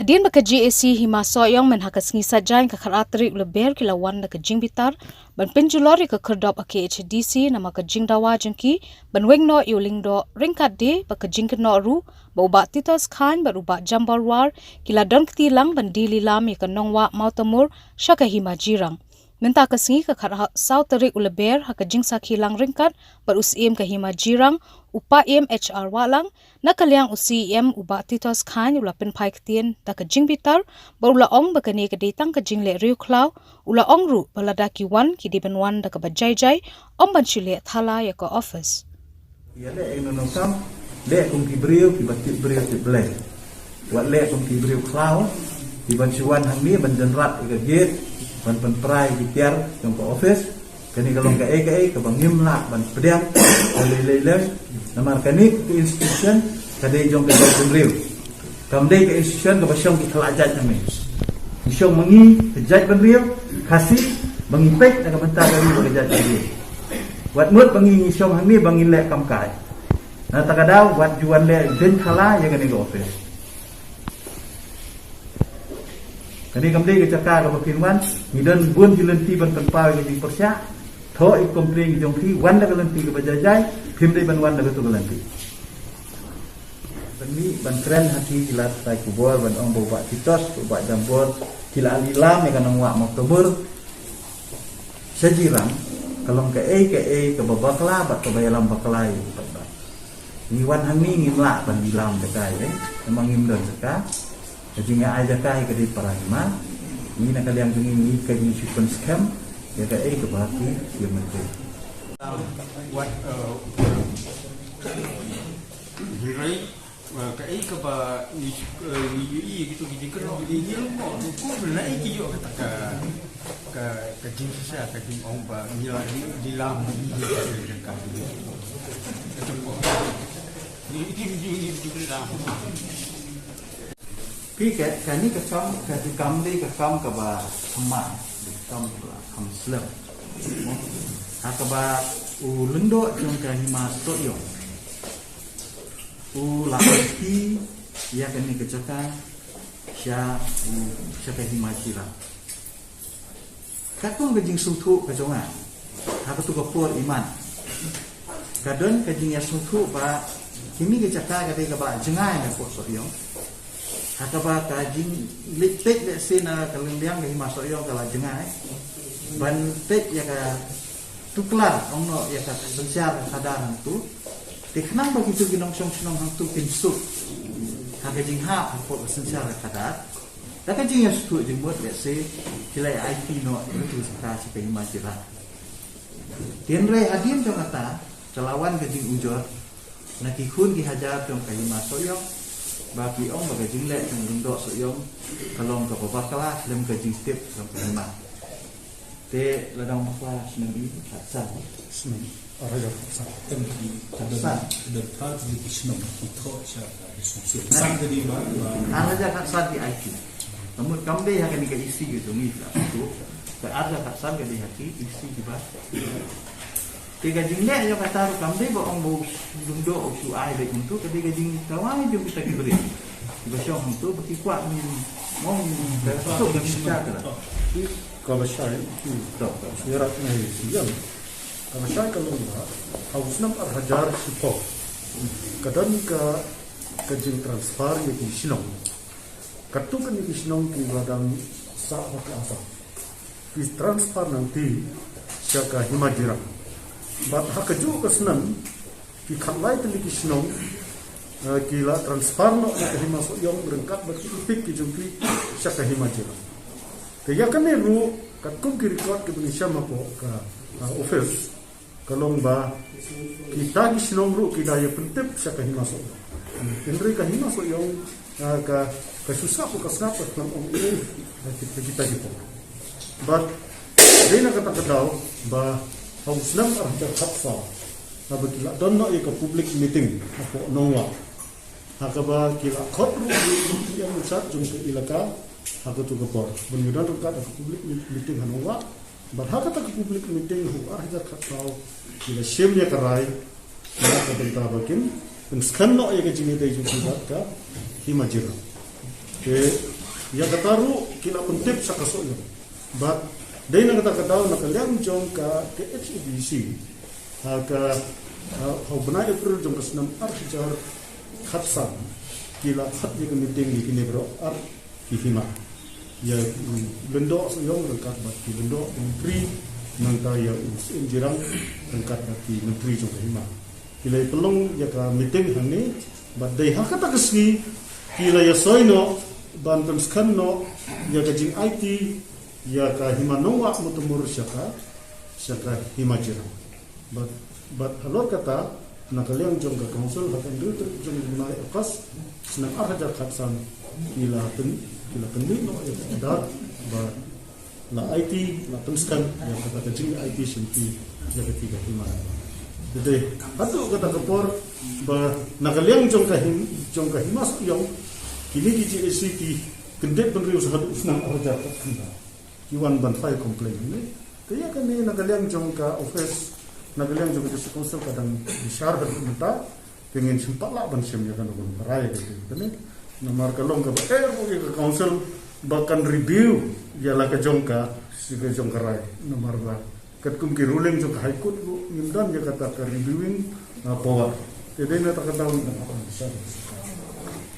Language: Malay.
Hadin baka GAC hima soyong men hakas ngisa jain ka kharatri uleber kilawan na kajing bitar ban penjulori ka kerdop ake HDC nama kajing dawa jengki ban wengno yuling do ringkat de baka jing keno ru bauba titos khan baruba jambarwar kila don ktilang ban dililam ya kanongwa mautamur shaka hima jirang Minta kasingi ka kara sautari uleber haka jing sakhilang ringkat barus ka hima jirang upa HR walang nakaliang usi uba titos khan ula pen pai ktien ta ka jing bitar barula ong bakane ka datang ka jing le riu klau ula ong ru balada ki wan ki diban wan da ka bajai jai om ban chile thala ya ka office ya le eno no kam le kum ki brio ki batit brio ti ble wat le kum ki brio klau di ban chuan hang ni ban jenrat ka gate ban prai di tiar trong ka office kani kalong ka ka bangim la ban pedang le namar kani ke institution kade jong ka brio kam dei ke institution ka basyong ki khalajat nami basyong mangi kejat ban rio kasih bangi pek na ka banta ka rio kejat rio wat mut bangi syong hang ni bangin le kam kai na takadaw wat juan le den khala ya kani ka office Kani kamde ke cakar ke pakinwan ni dan bun di lenti ban tanpa ke di persya tho ik komplain ki jong thi wan da ke lenti ke bajajai phim dei ban wan da ke tu ke lenti ban ni ban tren hati kilat tai kubor ban ong boba titos boba jambor kila alilam ya kanang wa Oktober sajirang kalong ke babakla bat ke bayalam baklai ni wan hang ni ngimla ban dilam dekai memang ngim don seka jadi aja kai ke di parahima ini nak kalian ini ke insurance scam ya ke berarti dia mesti what hirai ke ba ni gitu kalau ini lo ku naik yo kata ke jing saya ke jing ong ba nila di lam ni ka Pi kani kesam kasi kamdi kesam kaba sama kesam kam slem akaba ulendo jong kani masuk yo ulaki ya kani kecaka sya kani majira katong kajing sutu kajonga hakatu kapur iman kadon kajing ya sutu ba kimi kecaka kadi kaba jengai na pot so yo Hakaba kajing litek le sena kalendang ke masuk yo kala jengai ban tek ya ka tuklar ongno ya ka sensiar kadaran tu teknang bagi tu ginong song hang tu pinsu kajing ha ko sensiar kadar da kajing ya stu jing buat le se kilai IT no itu sta si pe majira tienre adien jong ata celawan kajing ujor naki khun ki hajar jong kai masuk yo bagi ong bagai jinglek yang rundok soyong kalong ke bawah kelas dalam kajing step sampai lima te ladang kelas nabi hatsan Senang orang hatsan tempi hatsan dan part di kisnom itu siapa disungsur sang tadi ada aja hatsan di IT namun kamu deh akan diisi gitu nih itu ada hatsan ke di hati isi juga tiga jinglek yang kata kamu deh baong bau rundok su ai dek untuk ketiga jing tawai jom kita diberi Basyong itu bagi kuat ni mau masuk dan bicara. Kalau saya itu sejarah ni siang. Kalau saya kalau harus nampak hajar support. Kadang ke jeng transfer yang di Sinong. Katukan di Sinong di ladang sah ke asal. Di transfer nanti siapa himajirang. Bat hak juga kesenang di kalai di Sinong. Kila transfer no nak masuk yang berengkap berpikir ki jumpi syaka himajira. Kaya kan ni ru kat kum ki record ke Indonesia mapo ka office kalong ba kita di sinong ru kita ya pentip syaka himasuk. Indri ka himasuk yang ka susah ko kasnap ng ini kita gitu. But dia nak kata daw ba harus nam arah khatsa. Nabagila don no ka public meeting mapo nongwa. Hakaba kila khotru yang usat jung ke ilaka hakatu gapor bunyidan rukat ke public meeting hanwa bar hakata ke public meeting hu ahja khatau kila shemnya karai na ka benta bakin skanno ya ke jini dai jung ka himajira ke ya kataru kila pentip sa kasoyo. But day na kata nakaliang jong ka HEDC ka hubnay April jong kasnam arjar khatsan kila khat ni meeting ni kinebro ar kihima ya bendo sayong rengkat bat ki bendo menteri nang daya injirang rengkat bat ki menteri jong kihima kila pelong ya ka meeting hani bat day hakata kasni kila ya soino banten skanno ya ka jing IT ya ka himanongwa mutumur syaka himajirang but halor kata nakaliang jong ka council hakan dulu jong mengenai akas senang arhajar khatsan kila kendi no dar ba la IT la penskan ya kata jing IT simpi ya ketiga himan jadi hatu kata kapor ba nakaliang jong ka himas yang kini di city kendet benriu sahadu senang arhajar khatsan Iwan ban file complain ini kaya kan ni nakaliang jong ka office nagaliang juga di konsel kadang besar dan minta pengen sempat lah ban sem ya kan orang berai gitu kan nomor kalong ke ke konsel bahkan review ya lah ke jongka si ke jongka rai nomor ba kat kum ki ruling jongka high court nimdan ya kata ke reviewing power jadi na tak tahu besar